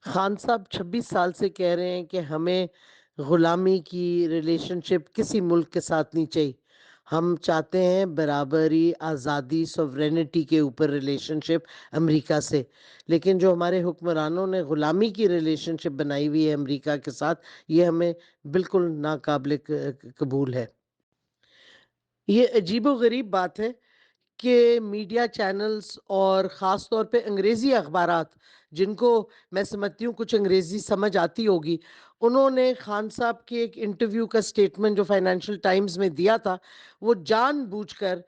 خان صاحب 26 سال سے کہہ رہے ہیں کہ ہمیں غلامی کی ریلیشن شپ کسی ملک کے ساتھ نہیں چاہیے. ہم چاہتے ہیں برابری، آزادی، سوورینٹی کے اوپر ریلیشن شپ امریکہ سے. لیکن جو ہمارے حکمرانوں نے غلامی کی ریلیشن شپ بنائی ہوئی ہے امریکہ کے ساتھ، یہ ہمیں بالکل ناقابل قبول ہے. یہ عجیب و غریب بات ہے کہ میڈیا چینلز اور خاص طور پہ انگریزی اخبارات، جن کو میں سمجھتی ہوں کچھ انگریزی سمجھ آتی ہوگی، انہوں نے خان صاحب کے ایک انٹرویو کا سٹیٹمنٹ جو فائنینشل ٹائمز میں دیا تھا، وہ جان بوجھ کر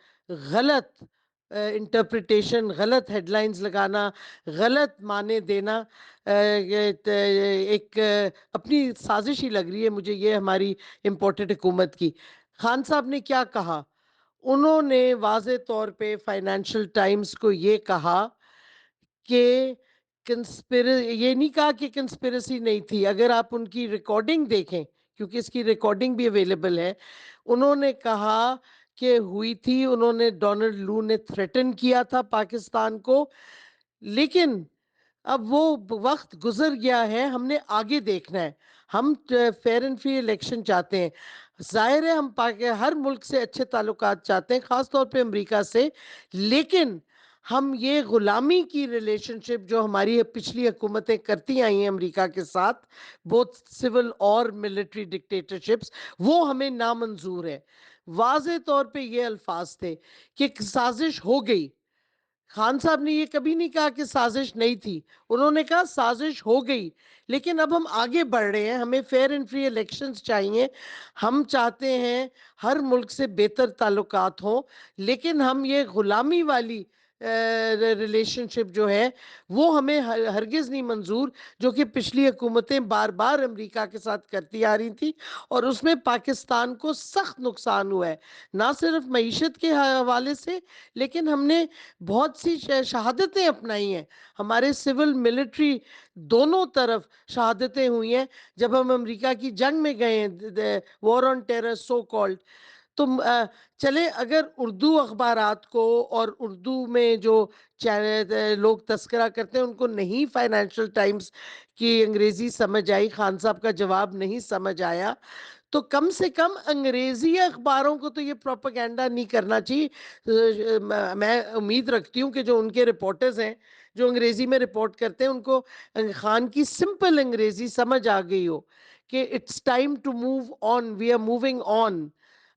غلط انٹرپریٹیشن، غلط ہیڈ لائنز لگانا، غلط معنی دینا، ایک اپنی سازش ہی لگ رہی ہے مجھے یہ ہماری امپورٹڈ حکومت کی. خان صاحب نے کیا کہا؟ انہوں نے واضح طور پہ فائنینشل ٹائمز کو یہ کہا کہ یہ نہیں کہا کہ کنسپیرسی نہیں تھی. اگر آپ ان کی ریکارڈنگ دیکھیں، کیونکہ اس کی ریکارڈنگ بھی اویلیبل ہے، انہوں نے کہا کہ ہوئی تھی. انہوں نے ڈونلڈ لو نے تھریٹن کیا تھا پاکستان کو، لیکن اب وہ وقت گزر گیا ہے. ہم نے آگے دیکھنا ہے. ہم فیئر اینڈ فری الیکشن چاہتے ہیں. ظاہر ہے ہم ہر ملک سے اچھے تعلقات چاہتے ہیں، خاص طور پہ امریکہ سے. لیکن ہم یہ غلامی کی ریلیشن شپ جو ہماری پچھلی حکومتیں کرتی آئی ہیں امریکہ کے ساتھ، بہت سول اور ملٹری ڈکٹیٹرشپس، وہ ہمیں نامنظور ہے. واضح طور پہ یہ الفاظ تھے کہ ایک سازش ہو گئی. خان صاحب نے یہ کبھی نہیں کہا کہ سازش نہیں تھی. انہوں نے کہا سازش ہو گئی، لیکن اب ہم آگے بڑھ رہے ہیں. ہمیں فیئر اینڈ فری الیکشنز چاہیے. ہم چاہتے ہیں ہر ملک سے بہتر تعلقات ہوں، لیکن ہم یہ غلامی والی ریلیشن شپ جو ہے وہ ہمیں ہرگز نہیں منظور، جو کہ پچھلی حکومتیں بار بار امریکہ کے ساتھ کرتی آ رہی تھی، اور اس میں پاکستان کو سخت نقصان ہوا ہے. نہ صرف معیشت کے حوالے سے، لیکن ہم نے بہت سی شہادتیں اپنائی ہیں. ہمارے سول ملٹری دونوں طرف شہادتیں ہوئی ہیں جب ہم امریکہ کی جنگ میں گئے ہیں، وار آن ٹیرر سو کالڈ. تو چلے اگر اردو اخبارات کو اور اردو میں جو لوگ تذکرہ کرتے ہیں ان کو نہیں فائنینشل ٹائمز کی انگریزی سمجھ آئی، خان صاحب کا جواب نہیں سمجھ آیا، تو کم سے کم انگریزی اخباروں کو تو یہ پروپیگنڈا نہیں کرنا چاہیے. میں امید رکھتی ہوں کہ جو ان کے رپورٹرز ہیں جو انگریزی میں رپورٹ کرتے ہیں، ان کو خان کی سمپل انگریزی سمجھ آ گئی ہو کہ it's time to move on, we are moving on.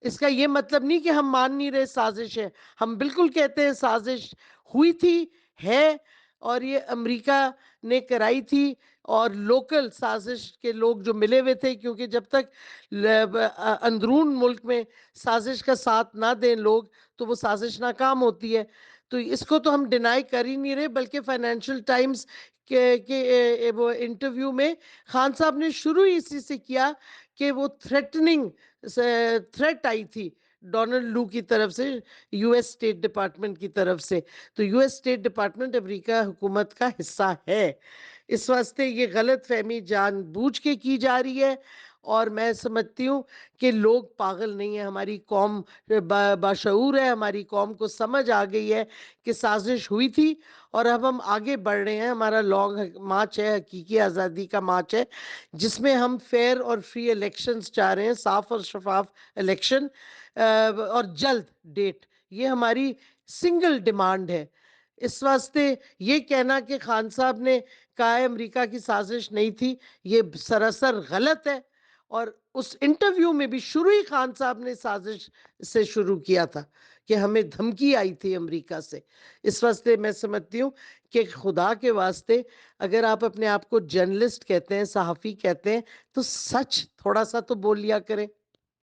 اس کا یہ مطلب نہیں کہ ہم مان نہیں رہے سازش ہے. ہم بالکل کہتے ہیں سازش ہوئی تھی، ہے، اور یہ امریکہ نے کرائی تھی، اور لوکل سازش کے لوگ جو ملے ہوئے تھے، کیونکہ جب تک اندرون ملک میں سازش کا ساتھ نہ دیں لوگ تو وہ سازش ناکام ہوتی ہے. تو اس کو تو ہم ڈینائی کر ہی نہیں رہے، بلکہ فائنینشل ٹائمز کے وہ انٹرویو میں خان صاحب نے شروع اسی سے کیا کہ وہ تھریٹ آئی تھی ڈونلڈ لو کی طرف سے، یو ایس اسٹیٹ ڈپارٹمنٹ کی طرف سے. تو یو ایس اسٹیٹ ڈپارٹمنٹ امریکہ حکومت کا حصہ ہے. اس واسطے یہ غلط فہمی جان بوجھ کے کی جا رہی ہے. اور میں سمجھتی ہوں کہ لوگ پاگل نہیں ہیں، ہماری قوم باشعور ہے. ہماری قوم کو سمجھ آ گئی ہے کہ سازش ہوئی تھی، اور اب ہم آگے بڑھ رہے ہیں. ہمارا لانگ مارچ ہے، حقیقی آزادی کا مارچ ہے، جس میں ہم فیئر اور فری الیکشنز چاہ رہے ہیں، صاف اور شفاف الیکشن، اور جلد ڈیٹ. یہ ہماری سنگل ڈیمانڈ ہے. اس واسطے یہ کہنا کہ خان صاحب نے کہا ہے امریکہ کی سازش نہیں تھی، یہ سراسر غلط ہے. اور اس انٹرویو میں بھی شروع ہی خان صاحب نے سازش سے شروع کیا تھا کہ ہمیں دھمکی آئی تھی امریکہ سے. اس واسطے میں سمجھتی ہوں کہ خدا کے واسطے اگر آپ اپنے آپ کو جرنلسٹ کہتے ہیں، صحافی کہتے ہیں، تو سچ تھوڑا سا تو بول لیا کریں.